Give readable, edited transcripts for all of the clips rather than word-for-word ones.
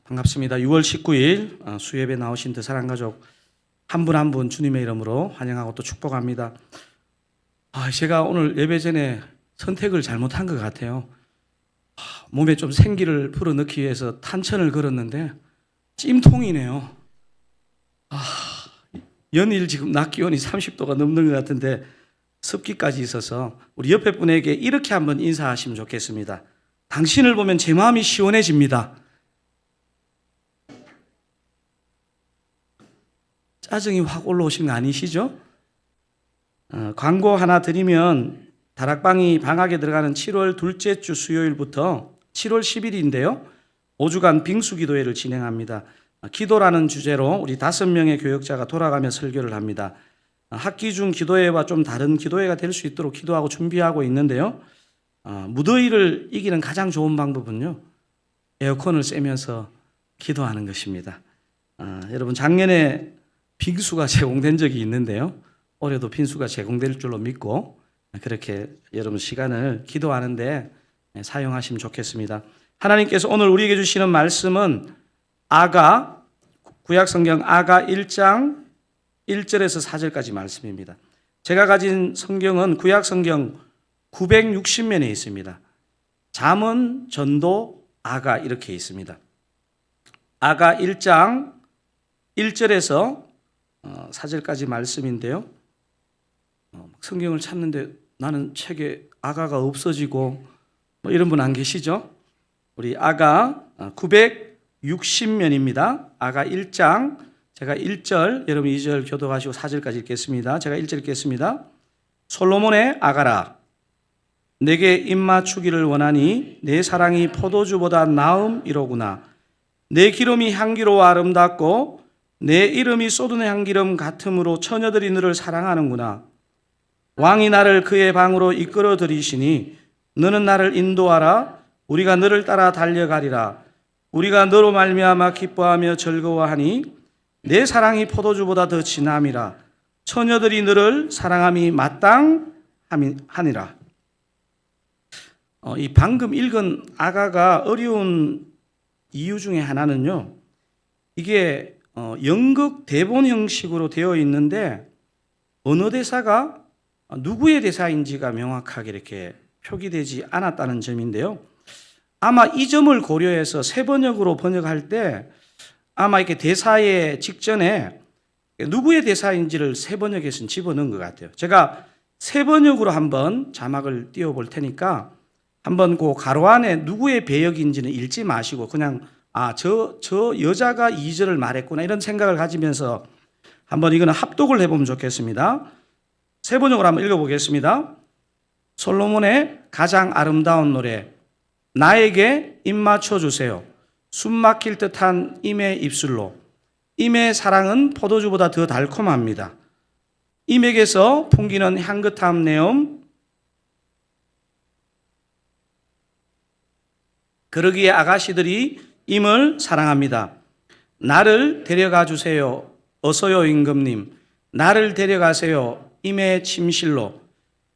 반갑습니다. 6월 19일 수예배 나오신 사랑 가족 한 분 한 분 주님의 이름으로 환영하고 또 축복합니다. 제가 오늘 예배 전에 선택을 잘못한 것 같아요. 몸에 좀 생기를 불어넣기 위해서 탄천을 걸었는데 찜통이네요. 연일 지금 낮 기온이 30도가 넘는 것 같은데 습기까지 있어서 우리 옆에 분에게 이렇게 한번 인사하시면 좋겠습니다. 당신을 보면 제 마음이 시원해집니다. 짜증이 확 올라오신 거 아니시죠? 광고 하나 드리면 다락방이 방학에 들어가는 7월 둘째 주 수요일부터 7월 10일인데요. 5주간 빙수기도회를 진행합니다. 기도라는 주제로 우리 5명의 교역자가 돌아가며 설교를 합니다. 학기 중 기도회와 좀 다른 기도회가 될 수 있도록 기도하고 준비하고 있는데요. 무더위를 이기는 가장 좋은 방법은요, 에어컨을 쐬면서 기도하는 것입니다. 여러분, 작년에 빙수가 제공된 적이 있는데요. 올해도 빙수가 제공될 줄로 믿고 그렇게 여러분 시간을 기도하는데 사용하시면 좋겠습니다. 하나님께서 오늘 우리에게 주시는 말씀은 구약성경 아가 1장 1절에서 4절까지 말씀입니다. 제가 가진 성경은 구약성경 960면에 있습니다. 잠언, 전도, 아가 이렇게 있습니다. 아가 1장 1절에서 4절까지 말씀인데요. 성경을 찾는데 나는 책에 아가가 없어지고 이런 분 안 계시죠? 우리 아가 960면입니다. 아가 1장, 제가 1절, 여러분 2절 교독하시고 4절까지 읽겠습니다. 제가 1절 읽겠습니다. 솔로몬의 아가라, 내게 입맞추기를 원하니 내 사랑이 포도주보다 나음이로구나. 내 기름이 향기로워 아름답고 내 이름이 쏟은 향기름 같음으로 처녀들이 너를 사랑하는구나. 왕이 나를 그의 방으로 이끌어 들이시니 너는 나를 인도하라. 우리가 너를 따라 달려가리라. 우리가 너로 말미암아 기뻐하며 즐거워하니 내 사랑이 포도주보다 더 진함이라. 처녀들이 너를 사랑함이 마땅하니라. 이 방금 읽은 아가가 어려운 이유 중에 하나는요, 이게 연극 대본 형식으로 되어 있는데 어느 대사가 누구의 대사인지가 명확하게 이렇게 표기되지 않았다는 점인데요. 아마 이 점을 고려해서 새 번역으로 번역할 때 아마 이렇게 대사의 직전에 누구의 대사인지를 새 번역에서는 집어넣은 것 같아요. 제가 새 번역으로 한번 자막을 띄워볼 테니까 한번 그 가로 안에 누구의 배역인지는 읽지 마시고 그냥 저 여자가 2절을 말했구나 이런 생각을 가지면서 한번 이거는 합독을 해보면 좋겠습니다. 세 번역으로 한번 읽어보겠습니다. 솔로몬의 가장 아름다운 노래, 나에게 입맞춰 주세요. 숨 막힐 듯한 임의 입술로. 임의 사랑은 포도주보다 더 달콤합니다. 임에게서 풍기는 향긋한 내음, 그러기에 아가씨들이 임을 사랑합니다. 나를 데려가 주세요. 어서요, 임금님. 나를 데려가세요. 임의 침실로.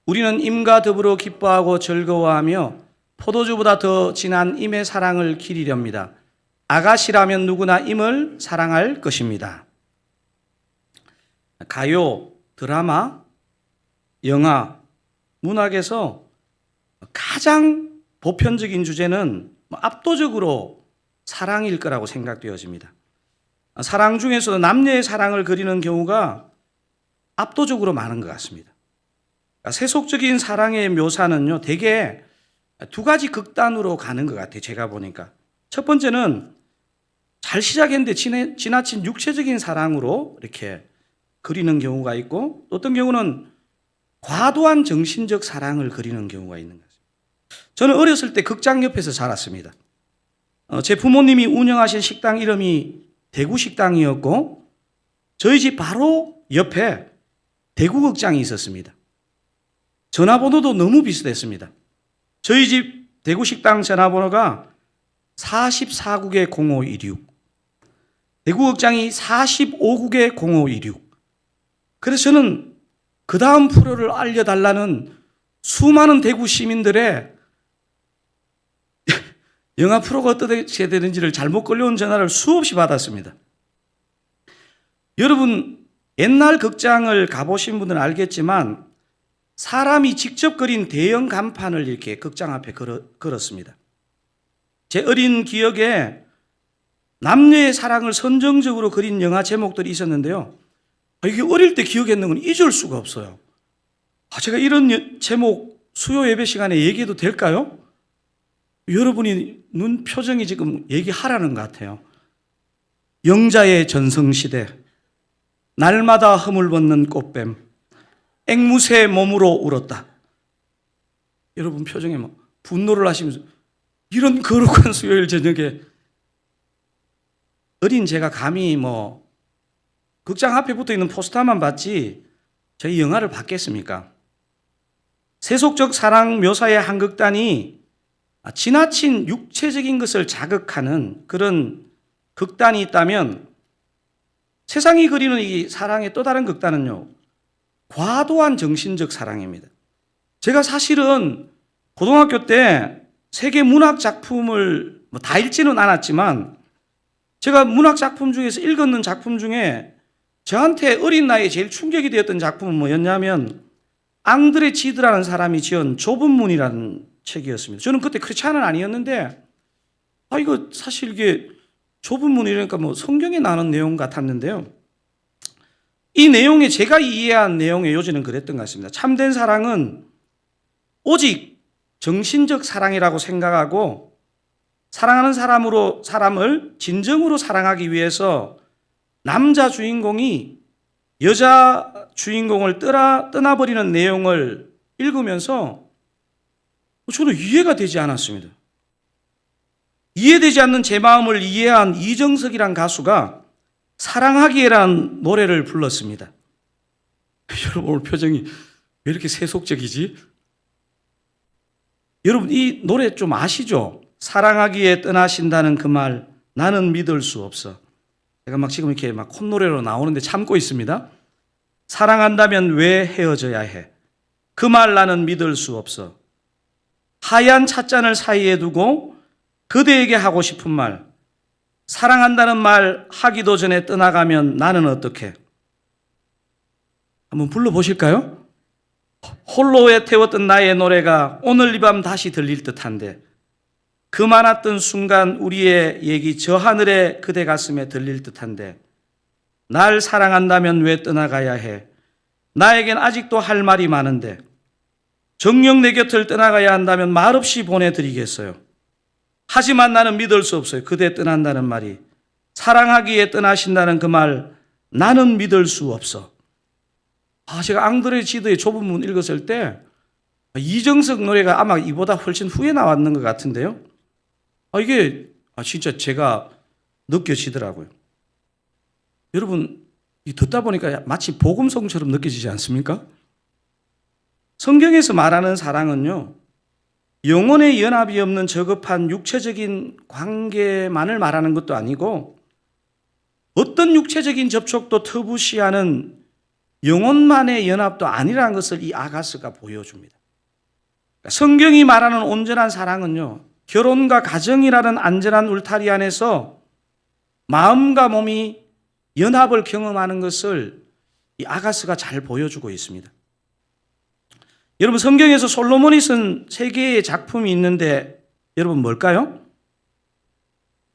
우리는 임과 더불어 기뻐하고 즐거워하며 포도주보다 더 진한 임의 사랑을 기리렵니다. 아가씨라면 누구나 임을 사랑할 것입니다. 가요, 드라마, 영화, 문학에서 가장 보편적인 주제는 압도적으로 사랑일 거라고 생각되어집니다. 사랑 중에서도 남녀의 사랑을 그리는 경우가 압도적으로 많은 것 같습니다. 세속적인 사랑의 묘사는요, 대개 두 가지 극단으로 가는 것 같아요. 제가 보니까. 첫 번째는 잘 시작했는데 지나친 육체적인 사랑으로 이렇게 그리는 경우가 있고, 또 어떤 경우는 과도한 정신적 사랑을 그리는 경우가 있는 것 같습니다. 저는 어렸을 때 극장 옆에서 자랐습니다. 제 부모님이 운영하신 식당 이름이 대구식당이었고 저희 집 바로 옆에 대구극장이 있었습니다. 전화번호도 너무 비슷했습니다. 저희 집 대구식당 전화번호가 44국의 0516, 대구극장이 45국의 0516. 그래서 저는 그 다음 프로를 알려달라는 수많은 대구 시민들의 영화 프로가 어떻게 되는지를 잘못 걸려온 전화를 수없이 받았습니다. 여러분, 옛날 극장을 가보신 분들은 알겠지만 사람이 직접 그린 대형 간판을 이렇게 극장 앞에 걸었습니다. 제 어린 기억에 남녀의 사랑을 선정적으로 그린 영화 제목들이 있었는데요. 이게 어릴 때 기억했는 건 잊을 수가 없어요. 제가 이런 제목 수요 예배 시간에 얘기해도 될까요? 여러분이 눈 표정이 지금 얘기하라는 것 같아요. 영자의 전성시대, 날마다 허물벗는 꽃뱀, 앵무새 몸으로 울었다. 여러분 표정에 막 분노를 하시면서 이런 거룩한 수요일 저녁에 어린 제가 감히 극장 앞에 붙어 있는 포스터만 봤지 저희 영화를 봤겠습니까? 세속적 사랑 묘사의 한 극단이 지나친 육체적인 것을 자극하는 그런 극단이 있다면 세상이 그리는 이 사랑의 또 다른 극단은요, 과도한 정신적 사랑입니다. 제가 사실은 고등학교 때 세계 문학 작품을 다 읽지는 않았지만 제가 문학 작품 중에서 읽었는 작품 중에 저한테 어린 나이에 제일 충격이 되었던 작품은 뭐였냐면 앙드레 지드라는 사람이 지은 좁은 문이라는 책이었습니다. 저는 그때 크리스찬은 아니었는데 이거 사실 이게 좁은 문이라니까 성경에 나오는 내용 같았는데요. 이 내용에 제가 이해한 내용의 요지는 그랬던 것 같습니다. 참된 사랑은 오직 정신적 사랑이라고 생각하고 사랑하는 사람을 진정으로 사랑하기 위해서 남자 주인공이 여자 주인공을 떠나버리는 내용을 읽으면서 저는 이해가 되지 않았습니다. 이해되지 않는 제 마음을 이해한 이정석이란 가수가 사랑하기에란 노래를 불렀습니다. 여러분 오늘 표정이 왜 이렇게 세속적이지? 여러분 이 노래 좀 아시죠? 사랑하기에 떠나신다는 그 말 나는 믿을 수 없어. 제가 지금 이렇게 콧노래로 나오는데 참고 있습니다. 사랑한다면 왜 헤어져야 해? 그 말 나는 믿을 수 없어. 하얀 찻잔을 사이에 두고 그대에게 하고 싶은 말, 사랑한다는 말 하기도 전에 떠나가면 나는 어떡해? 한번 불러보실까요? 홀로 애태웠던 나의 노래가 오늘 이 밤 다시 들릴 듯한데 그 많았던 순간 우리의 얘기 저 하늘에 그대 가슴에 들릴 듯한데 날 사랑한다면 왜 떠나가야 해? 나에겐 아직도 할 말이 많은데 정녕 내 곁을 떠나가야 한다면 말없이 보내드리겠어요. 하지만 나는 믿을 수 없어요. 그대 떠난다는 말이. 사랑하기에 떠나신다는 그 말 나는 믿을 수 없어. 제가 앙드레 지드의 좁은 문 읽었을 때 이정석 노래가 아마 이보다 훨씬 후에 나왔는 것 같은데요. 이게 진짜 제가 느껴지더라고요. 여러분 듣다 보니까 마치 복음성처럼 느껴지지 않습니까? 성경에서 말하는 사랑은요, 영혼의 연합이 없는 저급한 육체적인 관계만을 말하는 것도 아니고 어떤 육체적인 접촉도 터부시하는 영혼만의 연합도 아니라는 것을 이 아가스가 보여줍니다. 성경이 말하는 온전한 사랑은요, 결혼과 가정이라는 안전한 울타리 안에서 마음과 몸이 연합을 경험하는 것을 이 아가스가 잘 보여주고 있습니다. 여러분 성경에서 솔로몬이 쓴 3개의 작품이 있는데 여러분 뭘까요?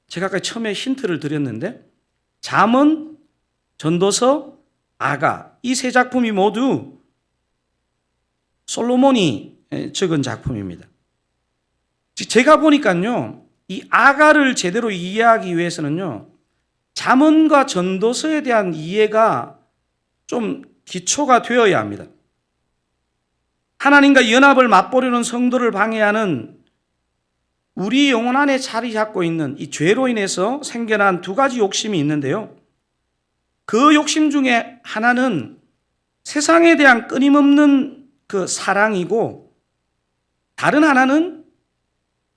제가 아까 처음에 힌트를 드렸는데 잠언, 전도서, 아가 이 3작품이 모두 솔로몬이 적은 작품입니다. 제가 보니까요 이 아가를 제대로 이해하기 위해서는요 잠언과 전도서에 대한 이해가 좀 기초가 되어야 합니다. 하나님과 연합을 맛보려는 성도를 방해하는 우리 영혼 안에 자리 잡고 있는 이 죄로 인해서 생겨난 2가지 욕심이 있는데요. 그 욕심 중에 하나는 세상에 대한 끊임없는 그 사랑이고 다른 하나는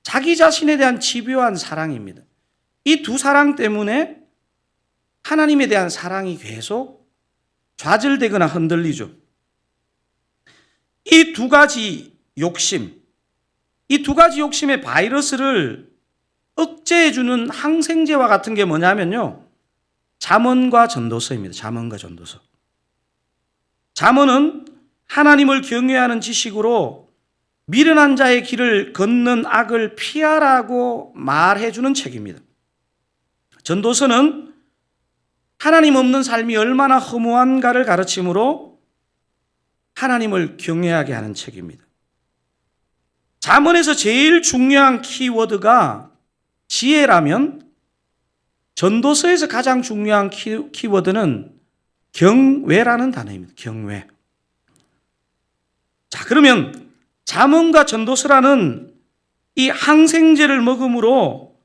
자기 자신에 대한 집요한 사랑입니다. 이 2 사랑 때문에 하나님에 대한 사랑이 계속 좌절되거나 흔들리죠. 이 2가지 욕심, 이 2가지 욕심의 바이러스를 억제해주는 항생제와 같은 게 뭐냐면요, 잠언과 전도서입니다. 잠언과 전도서. 잠언은 하나님을 경외하는 지식으로 미련한 자의 길을 걷는 악을 피하라고 말해주는 책입니다. 전도서는 하나님 없는 삶이 얼마나 허무한가를 가르침으로 하나님을 경외하게 하는 책입니다. 잠언에서 제일 중요한 키워드가 지혜라면 전도서에서 가장 중요한 키워드는 경외라는 단어입니다. 경외. 자, 그러면 잠언과 전도서라는 이 항생제를 먹음으로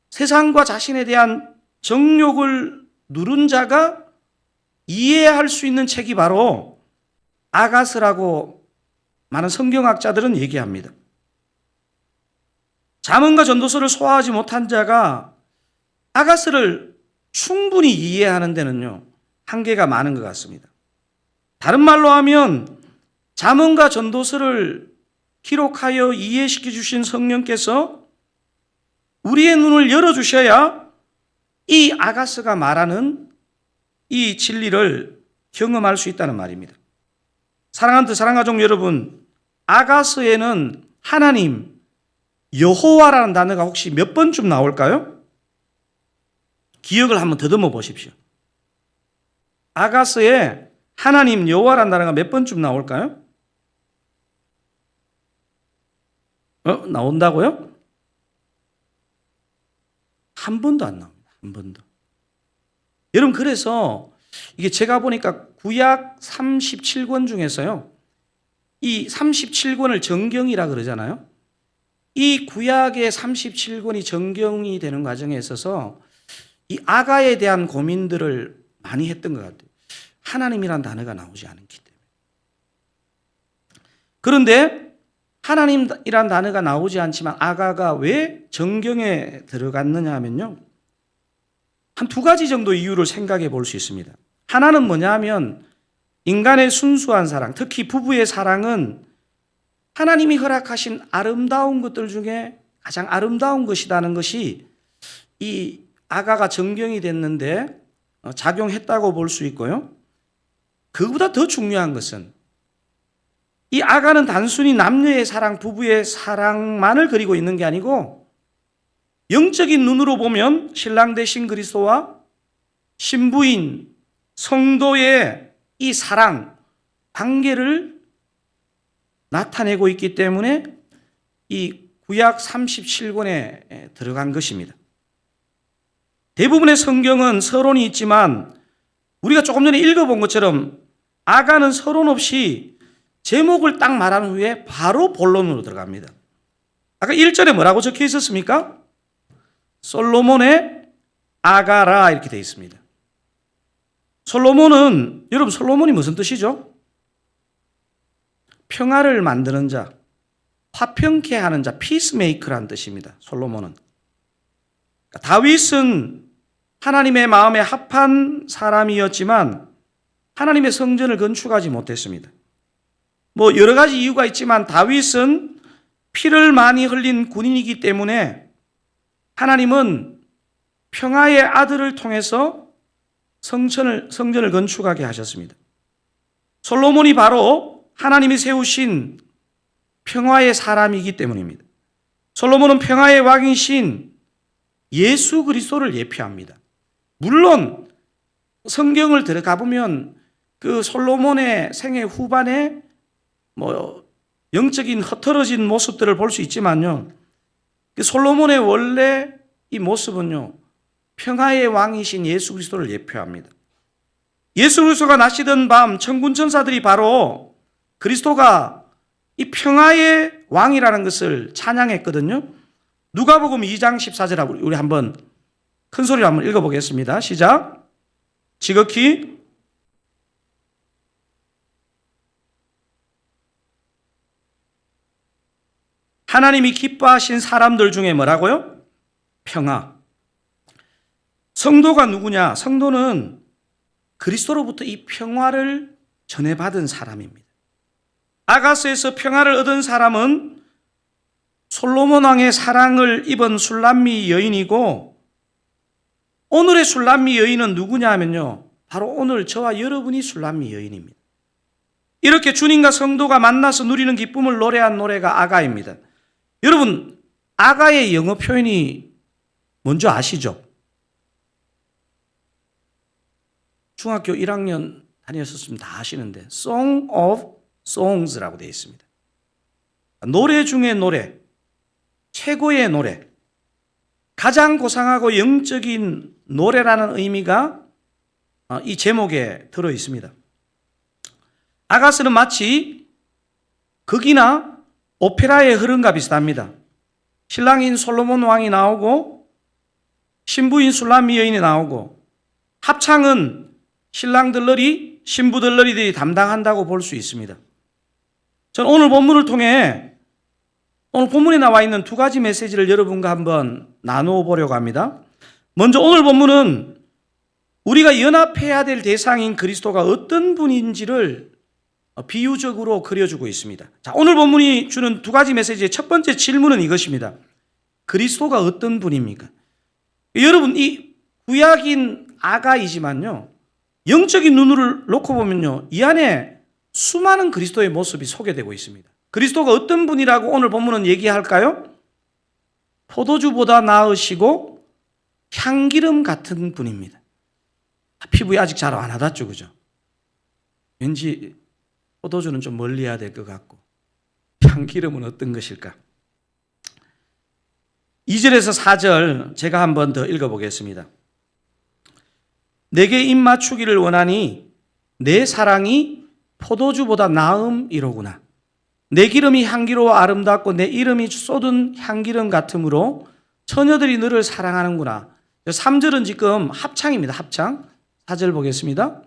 세상과 자신에 대한 정욕을 누른 자가 이해할 수 있는 책이 바로 아가스라고 많은 성경학자들은 얘기합니다. 잠언과 전도서를 소화하지 못한 자가 아가스를 충분히 이해하는 데는요, 한계가 많은 것 같습니다. 다른 말로 하면 잠언과 전도서를 기록하여 이해시켜 주신 성령께서 우리의 눈을 열어주셔야 이 아가스가 말하는 이 진리를 경험할 수 있다는 말입니다. 사랑하는 사랑가족 여러분, 아가스에는 하나님, 여호와라는 단어가 혹시 몇 번쯤 나올까요? 기억을 한번 더듬어 보십시오. 아가스에 하나님, 여호와라는 단어가 몇 번쯤 나올까요? 나온다고요? 한 번도 안 나옵니다. 한 번도. 여러분, 그래서 이게 제가 보니까 구약 37권 중에서요, 이 37권을 정경이라 그러잖아요. 이 구약의 37권이 정경이 되는 과정에 있어서 이 아가에 대한 고민들을 많이 했던 것 같아요. 하나님이란 단어가 나오지 않기 때문에. 그런데 하나님이란 단어가 나오지 않지만 아가가 왜 정경에 들어갔느냐 하면요, 한 두 가지 정도 이유를 생각해 볼 수 있습니다. 하나는 뭐냐 하면 인간의 순수한 사랑, 특히 부부의 사랑은 하나님이 허락하신 아름다운 것들 중에 가장 아름다운 것이라는 것이 이 아가가 정경이 됐는데 작용했다고 볼 수 있고요. 그보다 더 중요한 것은 이 아가는 단순히 남녀의 사랑, 부부의 사랑만을 그리고 있는 게 아니고 영적인 눈으로 보면 신랑 되신 그리스도와 신부인 성도의 이 사랑, 관계를 나타내고 있기 때문에 이 구약 37권에 들어간 것입니다. 대부분의 성경은 서론이 있지만 우리가 조금 전에 읽어본 것처럼 아가는 서론 없이 제목을 딱 말한 후에 바로 본론으로 들어갑니다. 아까 1절에 뭐라고 적혀 있었습니까? 솔로몬의 아가라 이렇게 되어 있습니다. 솔로몬은, 여러분 솔로몬이 무슨 뜻이죠? 평화를 만드는 자, 화평케 하는 자, 피스메이커라는 뜻입니다. 솔로몬은. 다윗은 하나님의 마음에 합한 사람이었지만 하나님의 성전을 건축하지 못했습니다. 뭐 여러 가지 이유가 있지만 다윗은 피를 많이 흘린 군인이기 때문에 하나님은 평화의 아들을 통해서 성전을 건축하게 하셨습니다. 솔로몬이 바로 하나님이 세우신 평화의 사람이기 때문입니다. 솔로몬은 평화의 왕이신 예수 그리스도를 예표합니다. 물론 성경을 들어가 보면 그 솔로몬의 생애 후반에 뭐 영적인 흐트러진 모습들을 볼 수 있지만요, 그 솔로몬의 원래 이 모습은요, 평화의 왕이신 예수 그리스도를 예표합니다. 예수 그리스도가 나시던 밤 천군 천사들이 바로 그리스도가 이 평화의 왕이라는 것을 찬양했거든요. 누가복음 2장 14절 우리 한번 큰 소리로 한번 읽어보겠습니다. 시작. 지극히 하나님이 기뻐하신 사람들 중에 뭐라고요? 평화. 성도가 누구냐? 성도는 그리스도로부터 이 평화를 전해받은 사람입니다. 아가스에서 평화를 얻은 사람은 솔로몬 왕의 사랑을 입은 술람미 여인이고, 오늘의 술람미 여인은 누구냐 하면요, 바로 오늘 저와 여러분이 술람미 여인입니다. 이렇게 주님과 성도가 만나서 누리는 기쁨을 노래한 노래가 아가입니다. 여러분, 아가의 영어 표현이 뭔지 아시죠? 중학교 1학년 다녔었으면 다 아시는데 Song of Songs라고 되어 있습니다. 노래 중에 노래, 최고의 노래, 가장 고상하고 영적인 노래라는 의미가 이 제목에 들어 있습니다. 아가스는 마치 극이나 오페라의 흐름과 비슷합니다. 신랑인 솔로몬 왕이 나오고 신부인 술람미 여인이 나오고, 합창은 신랑들러리, 신부들러리들이 담당한다고 볼 수 있습니다. 저는 오늘 본문을 통해 오늘 본문에 나와 있는 두 가지 메시지를 여러분과 한번 나누어 보려고 합니다. 먼저 오늘 본문은 우리가 연합해야 될 대상인 그리스도가 어떤 분인지를 비유적으로 그려주고 있습니다. 자, 오늘 본문이 주는 두 가지 메시지의 첫 번째 질문은 이것입니다. 그리스도가 어떤 분입니까? 여러분, 이 구약인 아가이지만요, 영적인 눈을 놓고 보면요, 이 안에 수많은 그리스도의 모습이 소개되고 있습니다. 그리스도가 어떤 분이라고 오늘 본문은 얘기할까요? 포도주보다 나으시고 향기름 같은 분입니다. 피부에 아직 잘 안 와닿죠, 그죠? 왠지 포도주는 좀 멀리 해야 될 것 같고, 향기름은 어떤 것일까? 2절에서 4절 제가 한 번 더 읽어보겠습니다. 내게 입 맞추기를 원하니 내 사랑이 포도주보다 나음이로구나. 내 기름이 향기로워 아름답고 내 이름이 쏟은 향기름 같으므로 처녀들이 너를 사랑하는구나. 3절은 지금 합창입니다. 합창. 4절 보겠습니다.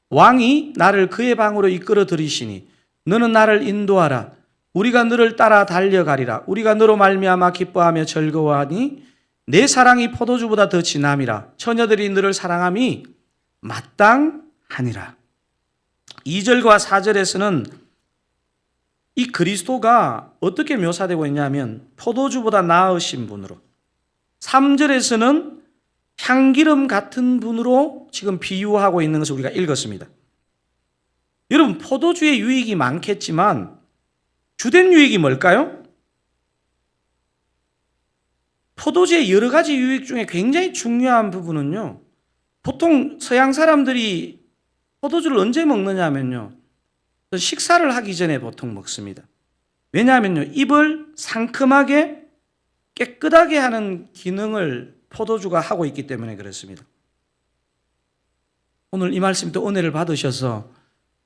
왕이 나를 그의 방으로 이끌어 들이시니 너는 나를 인도하라. 우리가 너를 따라 달려가리라. 우리가 너로 말미암아 기뻐하며 즐거워하니 내 사랑이 포도주보다 더 진함이라. 처녀들이 너를 사랑함이 마땅하니라. 2절과 4절에서는 이 그리스도가 어떻게 묘사되고 있냐면 포도주보다 나으신 분으로, 3절에서는 향기름 같은 분으로 지금 비유하고 있는 것을 우리가 읽었습니다. 여러분, 포도주의 유익이 많겠지만 주된 유익이 뭘까요? 포도주의 여러 가지 유익 중에 굉장히 중요한 부분은요, 보통 서양 사람들이 포도주를 언제 먹느냐 하면요, 식사를 하기 전에 보통 먹습니다. 왜냐하면요, 입을 상큼하게 깨끗하게 하는 기능을 포도주가 하고 있기 때문에 그렇습니다. 오늘 이 말씀 또 은혜를 받으셔서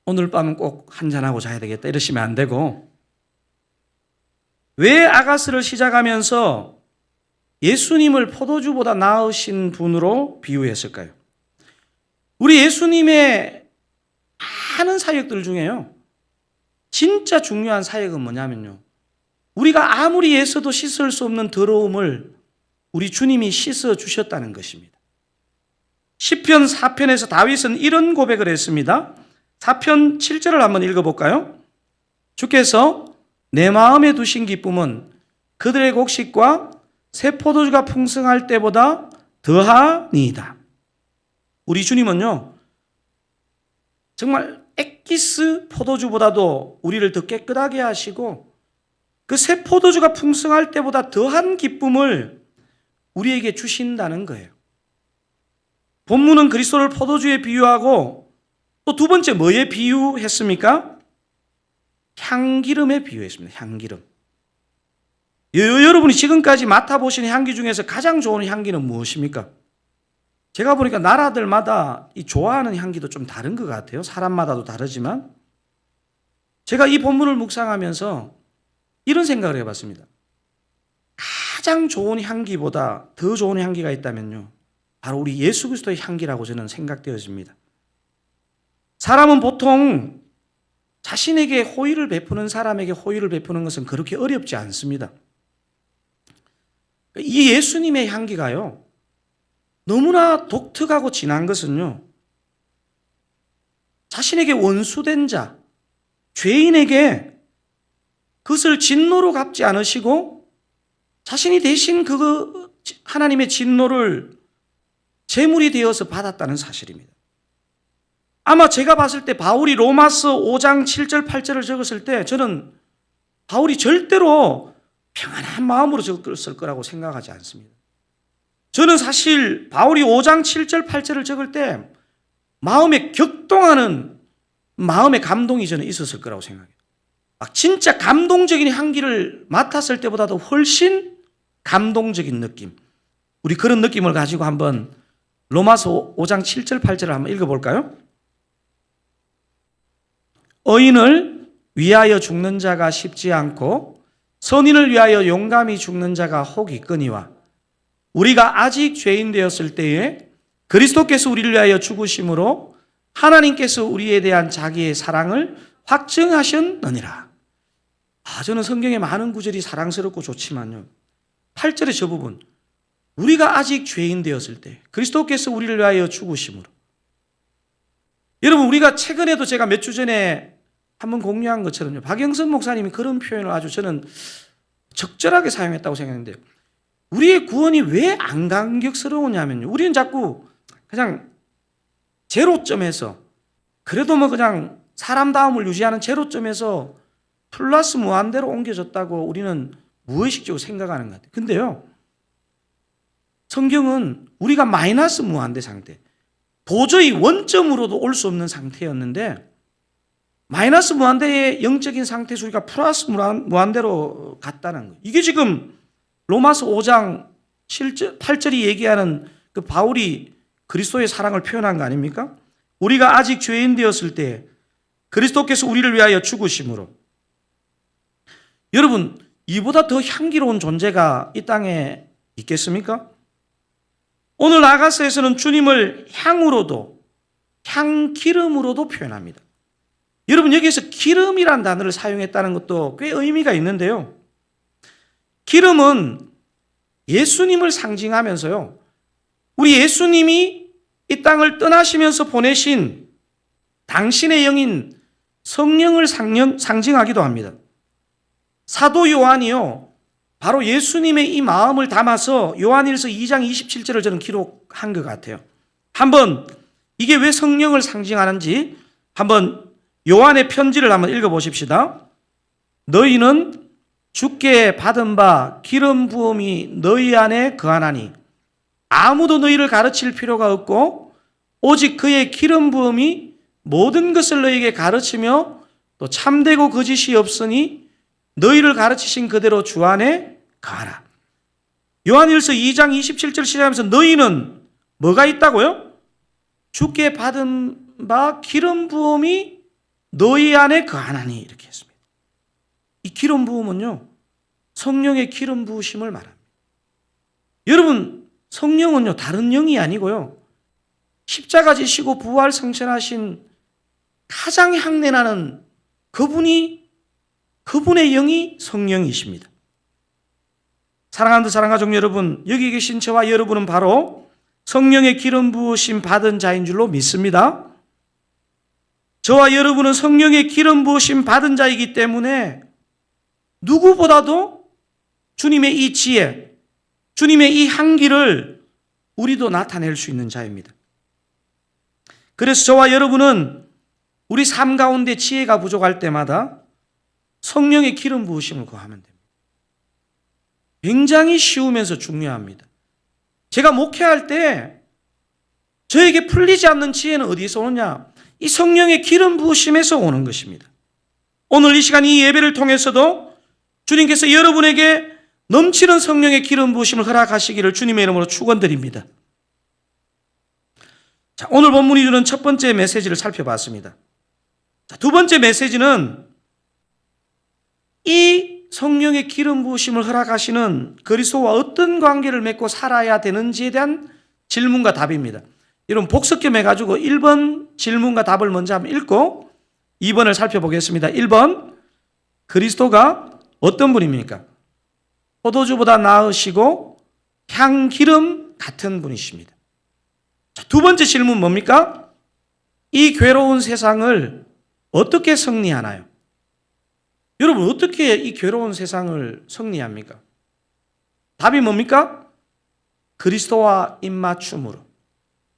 오늘 밤은 꼭 한잔하고 자야 되겠다 이러시면 안 되고, 왜 아가스를 시작하면서 예수님을 포도주보다 나으신 분으로 비유했을까요? 우리 예수님의 많은 사역들 중에요, 진짜 중요한 사역은 뭐냐면요, 우리가 아무리 애써도 씻을 수 없는 더러움을 우리 주님이 씻어 주셨다는 것입니다. 시편 4편에서 다윗은 이런 고백을 했습니다. 4편 7절을 한번 읽어볼까요? 주께서 내 마음에 두신 기쁨은 그들의 곡식과 새 포도주가 풍성할 때보다 더하니이다. 우리 주님은요, 정말 엑기스 포도주보다도 우리를 더 깨끗하게 하시고 그 새 포도주가 풍성할 때보다 더한 기쁨을 우리에게 주신다는 거예요. 본문은 그리스도를 포도주에 비유하고 또 두 번째 뭐에 비유했습니까? 향기름에 비유했습니다. 향기름. 여러분이 지금까지 맡아보신 향기 중에서 가장 좋은 향기는 무엇입니까? 제가 보니까 나라들마다 이 좋아하는 향기도 좀 다른 것 같아요. 사람마다도 다르지만 제가 이 본문을 묵상하면서 이런 생각을 해봤습니다. 가장 좋은 향기보다 더 좋은 향기가 있다면요, 바로 우리 예수 그리스도의 향기라고 저는 생각되어집니다. 사람은 보통 자신에게 호의를 베푸는 사람에게 호의를 베푸는 것은 그렇게 어렵지 않습니다. 이 예수님의 향기가요, 너무나 독특하고 진한 것은요, 자신에게 원수된 자, 죄인에게 그것을 진노로 갚지 않으시고 자신이 대신 그 하나님의 진노를 제물이 되어서 받았다는 사실입니다. 아마 제가 봤을 때 바울이 로마서 5장 7절 8절을 적었을 때 저는 바울이 절대로 평안한 마음으로 적었을 거라고 생각하지 않습니다. 저는 사실 바울이 5장 7절 8절을 적을 때 마음에 격동하는 마음의 감동이 저는 있었을 거라고 생각해요. 진짜 감동적인 향기를 맡았을 때보다도 훨씬 감동적인 느낌. 우리 그런 느낌을 가지고 한번 로마서 5장 7절 8절을 한번 읽어볼까요? 의인을 위하여 죽는 자가 쉽지 않고 선인을 위하여 용감히 죽는 자가 혹 있거니와 우리가 아직 죄인 되었을 때에 그리스도께서 우리를 위하여 죽으심으로 하나님께서 우리에 대한 자기의 사랑을 확증하셨느니라. 저는 성경의 많은 구절이 사랑스럽고 좋지만요, 8절의 저 부분, 우리가 아직 죄인 되었을 때 그리스도께서 우리를 위하여 죽으심으로. 여러분, 우리가 최근에도 제가 몇 주 전에 한번 공유한 것처럼요, 박영선 목사님이 그런 표현을 아주 저는 적절하게 사용했다고 생각했는데요, 우리의 구원이 왜 안 감격스러우냐면요, 우리는 자꾸 그냥 제로점에서, 그래도 뭐 그냥 사람다움을 유지하는 제로점에서 플러스 무한대로 옮겨졌다고 우리는 무의식적으로 생각하는 것 같아요. 근데요, 성경은 우리가 마이너스 무한대 상태, 도저히 원점으로도 올 수 없는 상태였는데 마이너스 무한대의 영적인 상태에서 우리가 플러스 무한대로 갔다는 거예요. 이게 지금 로마서 5장 7절, 8절이 얘기하는 그 바울이 그리스도의 사랑을 표현한 거 아닙니까? 우리가 아직 죄인 되었을 때 그리스도께서 우리를 위하여 죽으심으로. 여러분, 이보다 더 향기로운 존재가 이 땅에 있겠습니까? 오늘 아가서에서는 주님을 향으로도, 향기름으로도 표현합니다. 여러분, 여기에서 기름이란 단어를 사용했다는 것도 꽤 의미가 있는데요, 기름은 예수님을 상징하면서요, 우리 예수님이 이 땅을 떠나시면서 보내신 당신의 영인 성령을 상징하기도 합니다. 사도 요한이요, 바로 예수님의 이 마음을 담아서 요한일서 2장 27절을 저는 기록한 것 같아요. 한번 이게 왜 성령을 상징하는지 한번 요한의 편지를 한번 읽어보십시다. 너희는 주께 받은 바 기름 부음이 너희 안에 거하나니 아무도 너희를 가르칠 필요가 없고 오직 그의 기름 부음이 모든 것을 너희에게 가르치며 또 참되고 거짓이 없으니 너희를 가르치신 그대로 주 안에 가라. 요한일서 2장 27절 시작하면서 너희는 뭐가 있다고요? 주께 받은 바 기름 부음이 너희 안에 거하나니, 이렇게 했습니다. 이 기름 부음은요, 성령의 기름 부으심을 말합니다. 여러분, 성령은요 다른 영이 아니고요, 십자가 지시고 부활 성천하신 가장 향내나는 그분의 영이 성령이십니다. 사랑하는 사랑가족 여러분, 여기 계신 저와 여러분은 바로 성령의 기름 부으심 받은 자인 줄로 믿습니다. 저와 여러분은 성령의 기름 부으심 받은 자이기 때문에 누구보다도 주님의 이 지혜, 주님의 이 향기를 우리도 나타낼 수 있는 자입니다. 그래서 저와 여러분은 우리 삶 가운데 지혜가 부족할 때마다 성령의 기름 부으심을 구하면 됩니다. 굉장히 쉬우면서 중요합니다. 제가 목회할 때 저에게 풀리지 않는 지혜는 어디에서 오느냐? 이 성령의 기름 부으심에서 오는 것입니다. 오늘 이 시간 이 예배를 통해서도 주님께서 여러분에게 넘치는 성령의 기름 부으심을 허락하시기를 주님의 이름으로 축원드립니다. 자, 오늘 본문이 주는 첫 번째 메시지를 살펴봤습니다. 자, 두 번째 메시지는 이 성령의 기름 부으심을 허락하시는 그리스도와 어떤 관계를 맺고 살아야 되는지에 대한 질문과 답입니다. 여러분, 복습겸해가지고 1번 질문과 답을 먼저 한번 읽고 2번을 살펴보겠습니다. 1번, 그리스도가 어떤 분입니까? 포도주보다 나으시고 향기름 같은 분이십니다. 자, 두 번째 질문 뭡니까? 이 괴로운 세상을 어떻게 승리하나요? 여러분 어떻게 이 괴로운 세상을 승리합니까? 답이 뭡니까? 그리스도와 입맞춤으로,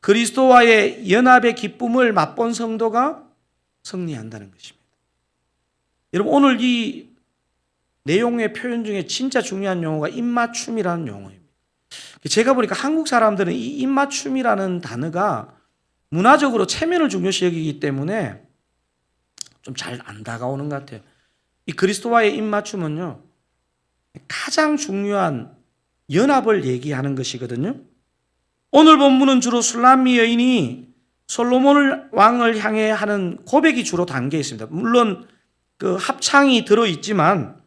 그리스도와의 연합의 기쁨을 맛본 성도가 승리한다는 것입니다. 여러분 오늘 이 내용의 표현 중에 진짜 중요한 용어가 입맞춤이라는 용어입니다. 제가 보니까 한국 사람들은 이 입맞춤이라는 단어가 문화적으로 체면을 중요시 여기기 때문에 좀 잘 안 다가오는 것 같아요. 이 그리스도와의 입맞춤은요, 가장 중요한 연합을 얘기하는 것이거든요. 오늘 본문은 주로 술람미 여인이 솔로몬 왕을 향해 하는 고백이 주로 담겨 있습니다. 물론 그 합창이 들어있지만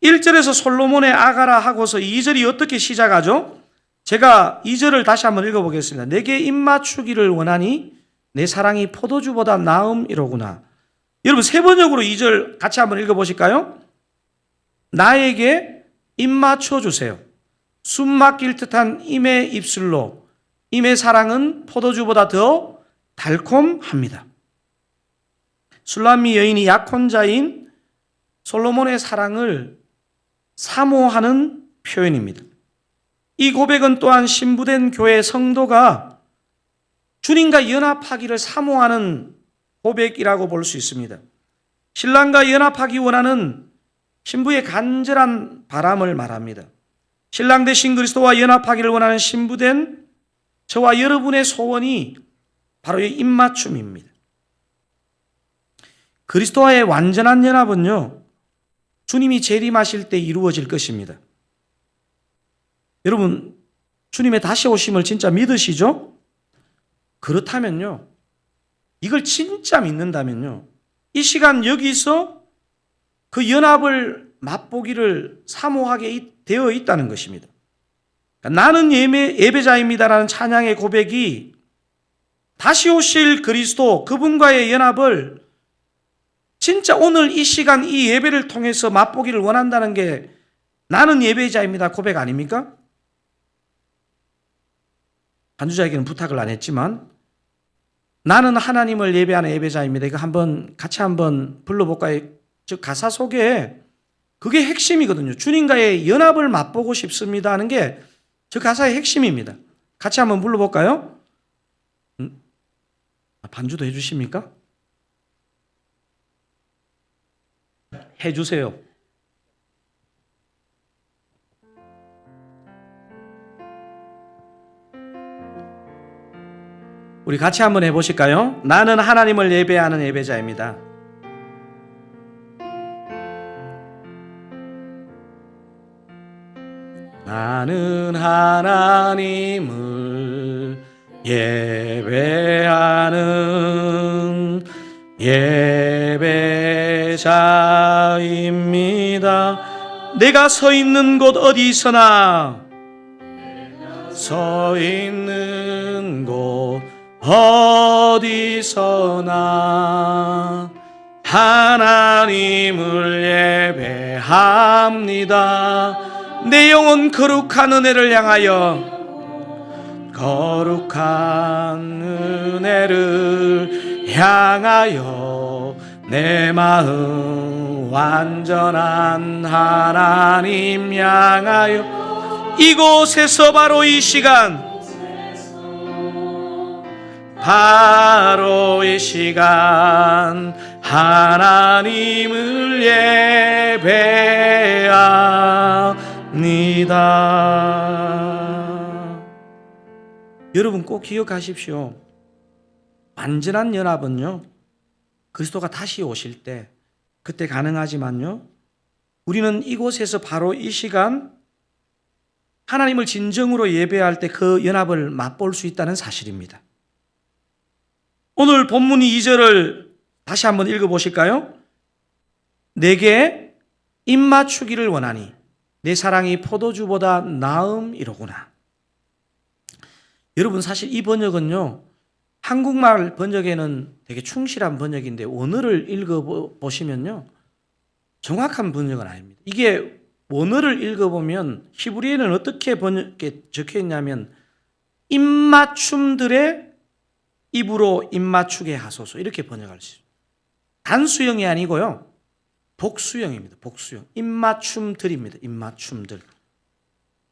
1절에서 솔로몬의 아가라 하고서 2절이 어떻게 시작하죠? 제가 2절을 다시 한번 읽어보겠습니다. 내게 입맞추기를 원하니 내 사랑이 포도주보다 나음이로구나. 여러분 세 번역으로 2절 같이 한번 읽어보실까요? 나에게 입맞춰 주세요. 숨 막힐 듯한 임의 입술로 임의 사랑은 포도주보다 더 달콤합니다. 술람미 여인이 약혼자인 솔로몬의 사랑을 사모하는 표현입니다. 이 고백은 또한 신부된 교회 성도가 주님과 연합하기를 사모하는 고백이라고 볼 수 있습니다. 신랑과 연합하기 원하는 신부의 간절한 바람을 말합니다. 신랑 되신 그리스도와 연합하기를 원하는 신부된 저와 여러분의 소원이 바로 이 입맞춤입니다. 그리스도와의 완전한 연합은요, 주님이 재림하실 때 이루어질 것입니다. 여러분, 주님의 다시 오심을 진짜 믿으시죠? 그렇다면요, 이걸 진짜 믿는다면요, 이 시간 여기서 그 연합을 맛보기를 사모하게 되어 있다는 것입니다. 나는 예배자입니다라는 찬양의 고백이 다시 오실 그리스도 그분과의 연합을 진짜 오늘 이 시간 이 예배를 통해서 맛보기를 원한다는 게 나는 예배자입니다 고백 아닙니까? 반주자에게는 부탁을 안 했지만 나는 하나님을 예배하는 예배자입니다. 이거 같이 한번 불러볼까요? 즉 가사 속에 그게 핵심이거든요. 주님과의 연합을 맛보고 싶습니다 하는 게 저 가사의 핵심입니다. 같이 한번 불러볼까요? 반주도 해주십니까? 해주세요. 우리 같이 한번 해보실까요? 나는 하나님을 예배하는 예배자입니다. 나는 하나님을 예배하는 예배자입니다. 내가 서 있는 곳 어디서나 서 있는 곳 어디서나 하나님을 예배합니다. 내 영혼 거룩한 은혜를 향하여 거룩한 은혜를 향하여 내 마음 완전한 하나님 향하여 이곳에서 바로 이 시간 바로 이 시간 하나님을 예배합니다. 여러분 꼭 기억하십시오. 완전한 연합은요, 그리스도가 다시 오실 때 그때 가능하지만요, 우리는 이곳에서 바로 이 시간 하나님을 진정으로 예배할 때 그 연합을 맛볼 수 있다는 사실입니다. 오늘 본문 2절을 다시 한번 읽어보실까요? 내게 입맞추기를 원하니 내 사랑이 포도주보다 나음이로구나. 여러분 사실 이 번역은요, 한국말 번역에는 되게 충실한 번역인데 원어를 읽어보시면요, 정확한 번역은 아닙니다. 이게 원어를 읽어보면 히브리어는 어떻게 적혀 있냐면 입맞춤들의 입으로 입맞추게 하소서 이렇게 번역할 수 있어요. 단수형이 아니고요, 복수형입니다. 복수형. 입맞춤들입니다. 입맞춤들.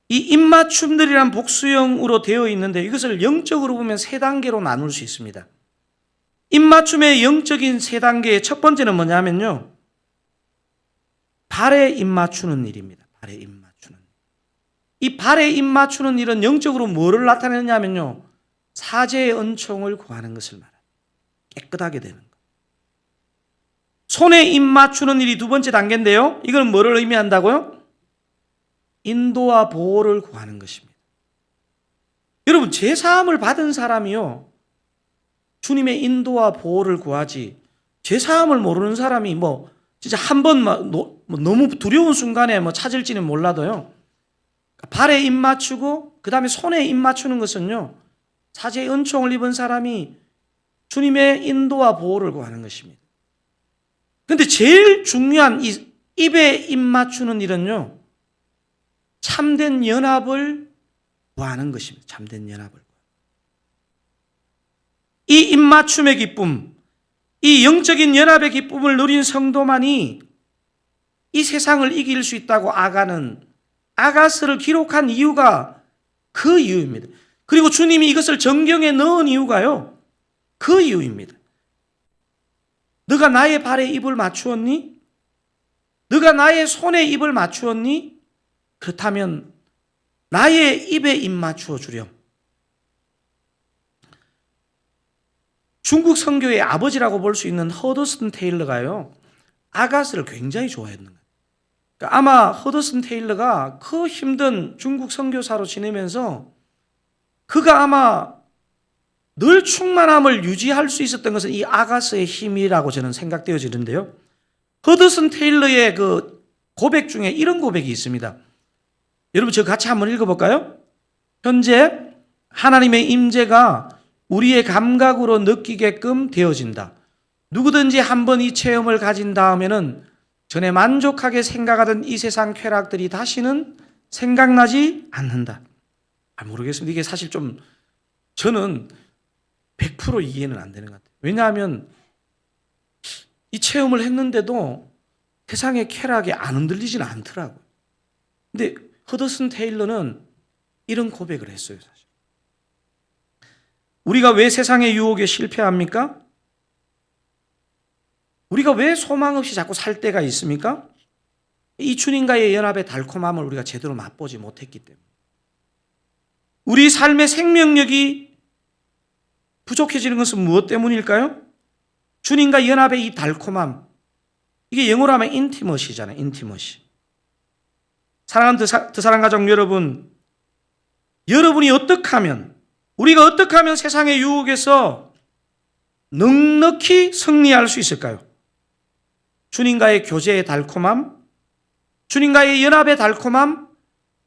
이 입맞춤들이란 복수형으로 되어 있는데 이것을 영적으로 보면 세 단계로 나눌 수 있습니다. 입맞춤의 영적인 세 단계의 첫 번째는 뭐냐면요, 발에 입맞추는 일입니다. 발에 입맞추는. 이 발에 입맞추는 일은 영적으로 뭐를 나타내느냐면요, 사제의 은총을 구하는 것을 말합니다. 깨끗하게 되는 것. 손에 입맞추는 일이 두 번째 단계인데요, 이건 뭐를 의미한다고요? 인도와 보호를 구하는 것입니다. 여러분, 제사함을 받은 사람이요, 주님의 인도와 보호를 구하지, 제사함을 모르는 사람이 진짜 한 번 너무 두려운 순간에 찾을지는 몰라도요, 발에 입 맞추고 그 다음에 손에 입 맞추는 것은요, 사제의 은총을 입은 사람이 주님의 인도와 보호를 구하는 것입니다. 그런데 제일 중요한 이 입에 입 맞추는 일은요, 참된 연합을 구하는 것입니다. 참된 연합을. 이 입맞춤의 기쁨, 이 영적인 연합의 기쁨을 누린 성도만이 이 세상을 이길 수 있다고 아가스를 기록한 이유가 그 이유입니다. 그리고 주님이 이것을 정경에 넣은 이유가요, 그 이유입니다. 너가 나의 발에 입을 맞추었니? 너가 나의 손에 입을 맞추었니? 그렇다면 나의 입에 입 맞추어 주렴. 중국 선교의 아버지라고 볼 수 있는 허더슨 테일러가요, 아가스를 굉장히 좋아했는 거예요. 그러니까 아마 허더슨 테일러가 그 힘든 중국 선교사로 지내면서 그가 아마 늘 충만함을 유지할 수 있었던 것은 이 아가스의 힘이라고 저는 생각되어지는데요. 허더슨 테일러의 그 고백 중에 이런 고백이 있습니다. 여러분, 저 같이 한번 읽어볼까요? 현재 하나님의 임재가 우리의 감각으로 느끼게끔 되어진다. 누구든지 한번 이 체험을 가진 다음에는 전에 만족하게 생각하던 이 세상 쾌락들이 다시는 생각나지 않는다. 모르겠습니다. 이게 사실 좀 저는 100% 이해는 안 되는 것 같아요. 왜냐하면 이 체험을 했는데도 세상의 쾌락이 안 흔들리지는 않더라고요. 근데 허더슨 테일러는 이런 고백을 했어요, 사실. 우리가 왜 세상의 유혹에 실패합니까? 우리가 왜 소망 없이 자꾸 살 때가 있습니까? 이 주님과의 연합의 달콤함을 우리가 제대로 맛보지 못했기 때문에. 우리 삶의 생명력이 부족해지는 것은 무엇 때문일까요? 주님과 연합의 이 달콤함, 이게 영어로 하면 인티머시잖아요. 인티머시. 사랑하는 드사랑 가족 여러분, 여러분이 우리가 어떻게 하면 세상의 유혹에서 넉넉히 승리할 수 있을까요? 주님과의 교제의 달콤함, 주님과의 연합의 달콤함,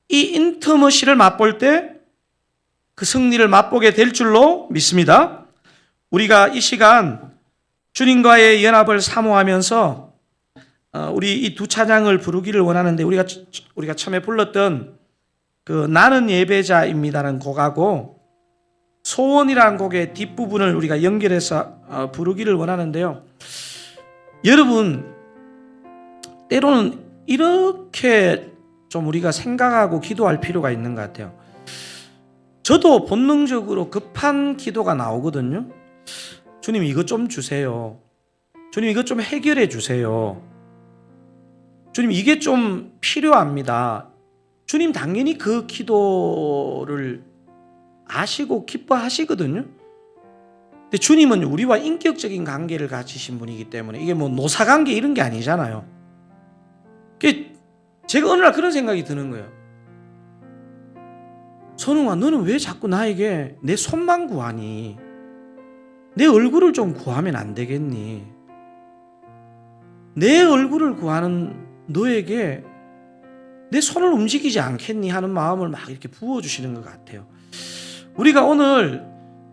이 인티머시를 맛볼 때 그 승리를 맛보게 될 줄로 믿습니다. 우리가 이 시간 주님과의 연합을 사모하면서 우리 이 두 찬양을 부르기를 원하는데, 우리가 처음에 불렀던 그 나는 예배자입니다라는 곡하고 소원이라는 곡의 뒷부분을 우리가 연결해서 부르기를 원하는데요. 여러분, 때로는 이렇게 좀 우리가 생각하고 기도할 필요가 있는 것 같아요. 저도 본능적으로 급한 기도가 나오거든요. 주님, 이것 좀 주세요. 주님, 이것 좀 해결해 주세요. 주님, 이게 좀 필요합니다. 주님 당연히 그 기도를 아시고 기뻐하시거든요. 근데 주님은 우리와 인격적인 관계를 가지신 분이기 때문에 이게 노사관계 이런 게 아니잖아요. 제가 어느 날 그런 생각이 드는 거예요. 선웅아, 너는 왜 자꾸 나에게 내 손만 구하니? 내 얼굴을 좀 구하면 안 되겠니? 내 얼굴을 구하는 너에게 내 손을 움직이지 않겠니? 하는 마음을 막 이렇게 부어주시는 것 같아요. 우리가 오늘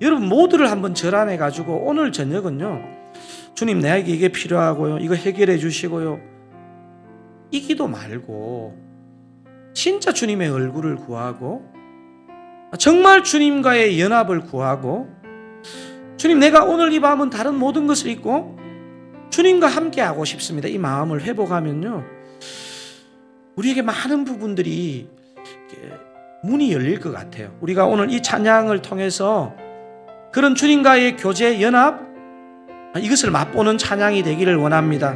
여러분 모두를 한번 절안해가지고 오늘 저녁은요, 주님, 내게 이게 필요하고요, 이거 해결해 주시고요, 이 기도 말고 진짜 주님의 얼굴을 구하고 정말 주님과의 연합을 구하고, 주님, 내가 오늘 이 밤은 다른 모든 것을 잊고 주님과 함께 하고 싶습니다. 이 마음을 회복하면요, 우리에게 많은 부분들이 문이 열릴 것 같아요. 우리가 오늘 이 찬양을 통해서 그런 주님과의 교제, 연합, 이것을 맛보는 찬양이 되기를 원합니다.